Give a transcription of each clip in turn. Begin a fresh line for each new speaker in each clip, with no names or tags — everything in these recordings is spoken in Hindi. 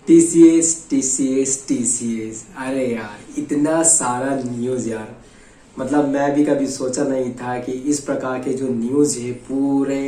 टीसीएस टीसीएस टीसीएस, अरे यार इतना सारा न्यूज यार। मतलब मैं भी कभी सोचा नहीं था कि इस प्रकार के जो न्यूज है पूरे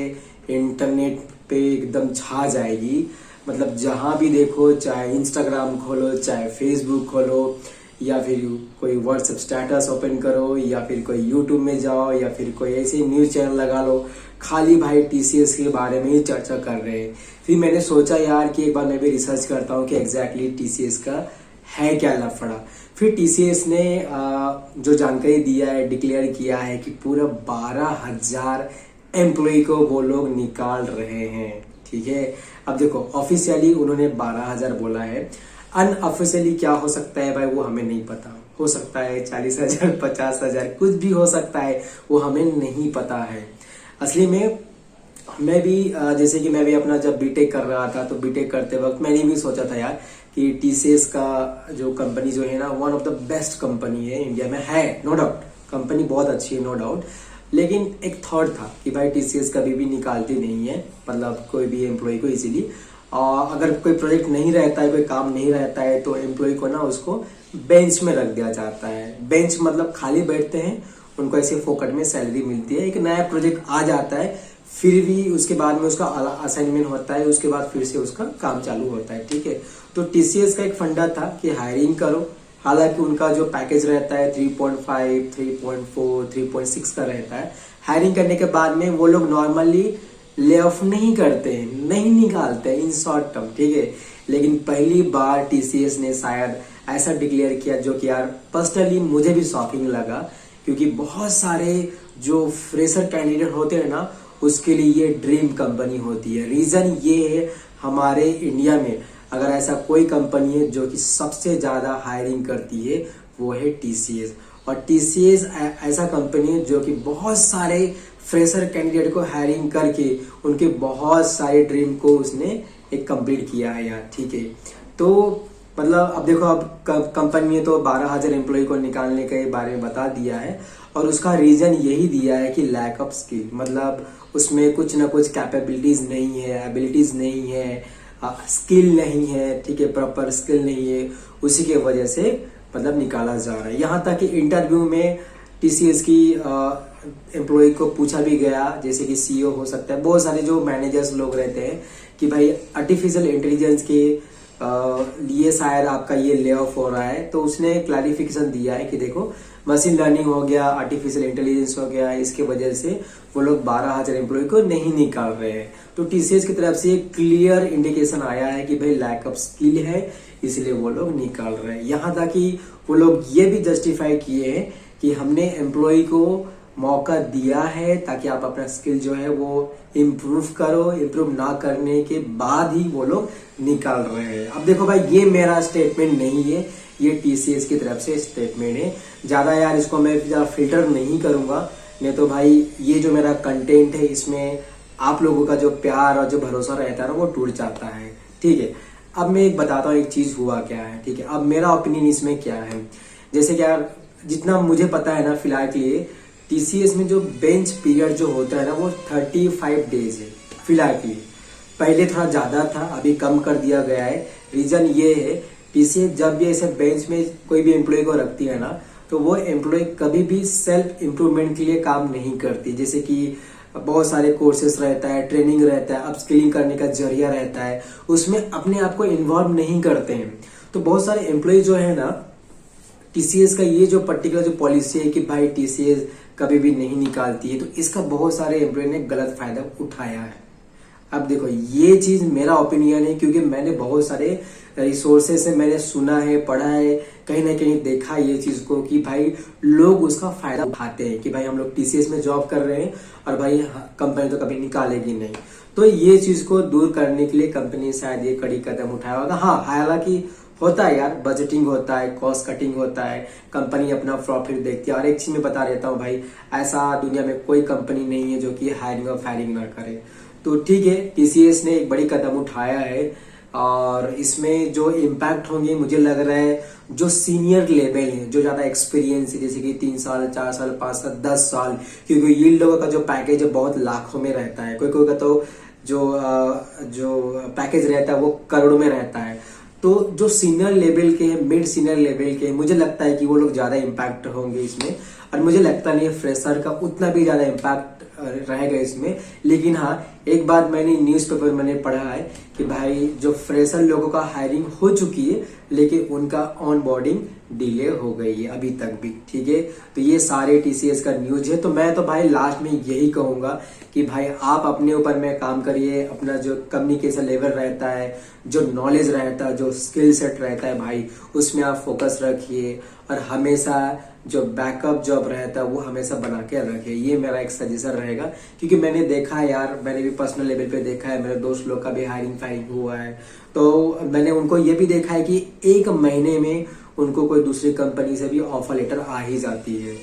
इंटरनेट पे एकदम छा जाएगी। मतलब जहां भी देखो, चाहे इंस्टाग्राम खोलो, चाहे फेसबुक खोलो, या फिर कोई व्हाट्सएप स्टेटस ओपन करो, या फिर कोई यूट्यूब में जाओ, या फिर कोई ऐसे न्यूज चैनल लगा लो, खाली भाई टीसीएस के बारे में ही चर्चा कर रहे हैं। फिर मैंने सोचा यार कि एक बार मैं भी रिसर्च करता हूँ कि एग्जैक्टली टीसीएस का है क्या लफड़ा। फिर टीसीएस ने जो जानकारी दिया है, डिक्लेयर किया है कि पूरा 12,000 एम्प्लॉय को वो लोग निकाल रहे हैं। ठीक है, अब देखो ऑफिशियली उन्होंने 12,000 बोला है, अनऑफिशियली क्या हो सकता है भाई वो हमें नहीं पता। हो सकता है 40,000, 50,000, कुछ भी हो सकता है, वो हमें नहीं पता है। असली में मैं भी जैसे कि मैं भी अपना जब बीटेक कर रहा था, तो बीटेक करते वक्त मैंने भी सोचा था यार कि टीसीएस का जो कंपनी जो है ना, one of the best company है इंडिया में, है नो डाउट, कंपनी बहुत अच्छी है नो डाउट। लेकिन एक थॉट था कि भाई टीसीएस कभी भी निकालती नहीं है, मतलब कोई भी एम्प्लॉय को इजीली। और अगर कोई प्रोजेक्ट नहीं रहता है, कोई काम नहीं रहता है, तो एम्प्लॉय को ना उसको बेंच में रख दिया जाता है। बेंच मतलब खाली बैठते हैं, उनको ऐसे फोकट में सैलरी मिलती है। एक नया प्रोजेक्ट आ जाता है, फिर भी उसके बाद में उसका असाइनमेंट होता है, उसके बाद फिर से उसका काम चालू होता है। ठीक है, तो टीसीएस का एक फंडा था कि हायरिंग करो। हालांकि उनका जो पैकेज रहता है 3.5, 3.4, 3.6 का रहता है। हायरिंग करने के बाद में वो लोग नॉर्मली ले ऑफ नहीं करते हैं, नहीं निकालते इन शॉर्ट टर्म। ठीक है, लेकिन पहली बार टीसीएस ने शायद ऐसा डिक्लेयर किया जो कि यार पर्सनली मुझे भी शॉकिंग लगा, क्योंकि बहुत सारे जो फ्रेशर कैंडिडेट होते हैं ना, उसके लिए ये ड्रीम कंपनी होती है। रीजन ये है, हमारे इंडिया में अगर ऐसा कोई कंपनी है जो कि सबसे ज्यादा हायरिंग करती है, वो है टीसीएस। और टीसीएस ऐसा कंपनी है जो कि बहुत सारे फ्रेशर कैंडिडेट को हायरिंग करके उनके बहुत सारे ड्रीम को उसने एक कंप्लीट किया है यार। ठीक है, तो मतलब अब देखो, अब कंपनी ने तो 12,000 एम्प्लॉय को निकालने के बारे में बता दिया है, और उसका रीजन यही दिया है कि लैक ऑफ स्किल, मतलब उसमें कुछ ना कुछ कैपेबिलिटीज नहीं है, एबिलिटीज नहीं है, स्किल नहीं है। ठीक है, प्रॉपर स्किल नहीं है, उसी के वजह से मतलब निकाला जा रहा है। यहाँ तक कि इंटरव्यू में टीसीएस की एम्प्लॉय को पूछा भी गया, जैसे कि सीईओ हो सकता है, बहुत सारे जो मैनेजर्स लोग रहते हैं, कि भाई आर्टिफिशियल इंटेलिजेंस के लिए शायद आपका ये ले ऑफ हो रहा है। तो उसने क्लैरिफिकेशन दिया है कि देखो मशीन लर्निंग हो गया, आर्टिफिशियल इंटेलिजेंस हो गया, इसके वजह से वो लोग 12,000 एम्प्लॉय को नहीं निकाल रहे हैं। तो टीसीएस की तरफ से क्लियर इंडिकेशन आया है कि भाई लैक ऑफ स्किल है, इसलिए वो लोग निकाल रहे हैं। यहाँ तक कि वो लोग ये भी जस्टिफाई किए हैं कि हमने एम्प्लॉय को मौका दिया है ताकि आप अपना स्किल जो है वो इम्प्रूव करो, इम्प्रूव ना करने के बाद ही वो लोग निकाल रहे हैं। अब देखो भाई, ये मेरा स्टेटमेंट नहीं है, ये टीसीएस की तरफ से स्टेटमेंट है। ज्यादा यार इसको मैं ज्यादा फिल्टर नहीं करूंगा, नहीं तो भाई ये जो मेरा कंटेंट है, इसमें आप लोगों का जो प्यार और जो भरोसा रहता है ना, वो टूट जाता है। ठीक है, अब मैं एक बताता हूँ एक चीज हुआ क्या है। ठीक है, अब मेरा ओपिनियन इसमें क्या है, जैसे कि यार जितना मुझे पता है ना, फिलहाल के लिए टीसीएस में जो बेंच पीरियड जो होता है ना, वो 35 डेज है फिलहाल के लिए। पहले थोड़ा ज्यादा था, अभी कम कर दिया गया है। रीजन ये है, टीसीएस जब भी ऐसे बेंच में कोई भी एम्प्लॉय को रखती है ना, तो वो एम्प्लॉय कभी भी सेल्फ इम्प्रूवमेंट के लिए काम नहीं करती। जैसे कि बहुत सारे कोर्सेस रहता है, ट्रेनिंग रहता है, अपस्किलिंग करने का जरिया रहता है, उसमें अपने आप को इन्वॉल्व नहीं करते हैं। तो बहुत सारे एम्प्लॉय जो है ना, टीसीएस का ये जो पर्टिकुलर जो पॉलिसी है कि भाई टीसीएस कभी भी नहीं निकालती है, तो इसका बहुत सारे एम्प्लॉय ने गलत फायदा उठाया है। अब देखो, ये चीज मेरा ओपिनियन है, क्योंकि मैंने बहुत सारे रिसोर्सेज से मैंने सुना है, पढ़ा है, कहीं ना कहीं देखा ये चीज को, कि भाई लोग उसका फायदा उठाते हैं कि भाई हम लोग टीसीएस में जॉब कर रहे हैं और भाई कंपनी तो कभी निकालेगी नहीं। तो ये चीज को दूर करने के लिए कंपनी शायद ये कड़ी कदम उठाया होगा। हाँ, हालांकि होता है यार, बजटिंग होता है, कॉस्ट कटिंग होता है, कंपनी अपना प्रॉफिट देखती है। और एक चीज मैं बता देता हूँ भाई, ऐसा दुनिया में कोई कंपनी नहीं है जो कि हायरिंग और फायरिंग ना करे। तो ठीक है, टीसीएस ने एक बड़ी कदम उठाया है, और इसमें जो इम्पैक्ट होंगे मुझे लग रहा है जो सीनियर लेवल है, जो ज्यादा एक्सपीरियंस है, जैसे कि 3 साल, 4 साल, 5 साल, 10 साल, क्योंकि ये लोगों का जो पैकेज है बहुत लाखों में रहता है, कोई कोई का तो जो पैकेज रहता है वो करोड़ों में रहता है। तो जो सीनियर लेवल के हैं, मिड सीनियर लेवल के हैं, मुझे लगता है कि वो लोग ज्यादा इम्पैक्ट होंगे इसमें। और मुझे लगता नहीं है फ्रेशर का उतना भी ज्यादा इम्पैक्ट रहेगा इसमें। लेकिन हाँ, एक बात मैंने न्यूज़पेपर मैंने पढ़ा है कि भाई जो फ्रेशर लोगों का हायरिंग हो चुकी है, लेकिन उनका ऑन बोर्डिंग डिले हो गई है अभी तक भी। ठीक है, तो ये सारे टीसीएस का न्यूज है। तो मैं तो भाई लास्ट में यही कहूंगा कि भाई आप अपने ऊपर में काम करिए, अपना जो कम्युनिकेशन लेवल रहता है, जो नॉलेज रहता है, जो स्किल सेट रहता है भाई, उसमें आप फोकस रखिए। और हमेशा जो बैकअप जॉब रहता है वो हमेशा बना के रखिए। ये मेरा एक सजेशन रहेगा, क्योंकि मैंने देखा है यार, मैंने भी पर्सनल लेवल पे देखा है, मेरे दोस्त लोग का भी हायरिंग फायरिंग हुआ है। तो मैंने उनको ये भी देखा है कि 1 महीने में उनको कोई दूसरी कंपनी से भी ऑफर लेटर आ ही जाती है।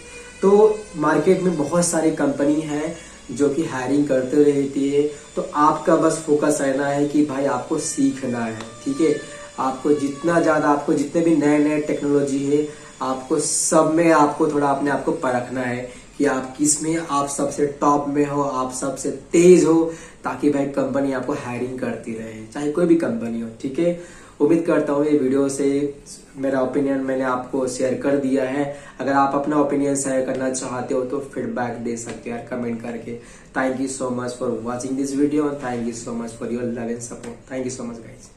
तो मार्केट में बहुत सारी कंपनी है जो कि हायरिंग करते रहती है। तो आपका बस फोकस रहना है कि भाई आपको सीखना है। ठीक है, आपको जितना ज्यादा, आपको जितने भी नए नए टेक्नोलॉजी है, आपको सब में आपको थोड़ा अपने आप को परखना है कि आप किस में आप सबसे टॉप में हो, आप सबसे तेज हो, ताकि भाई कंपनी आपको हायरिंग करती रहे, चाहे कोई भी कंपनी हो। ठीक है, उम्मीद करता हूँ ये वीडियो से मेरा ओपिनियन मैंने आपको शेयर कर दिया है। अगर आप अपना ओपिनियन शेयर करना चाहते हो तो फीडबैक दे सकते हैं यार कमेंट करके। Thank you so much for watching this video, thank you so much for your love and support. Thank you so much guys.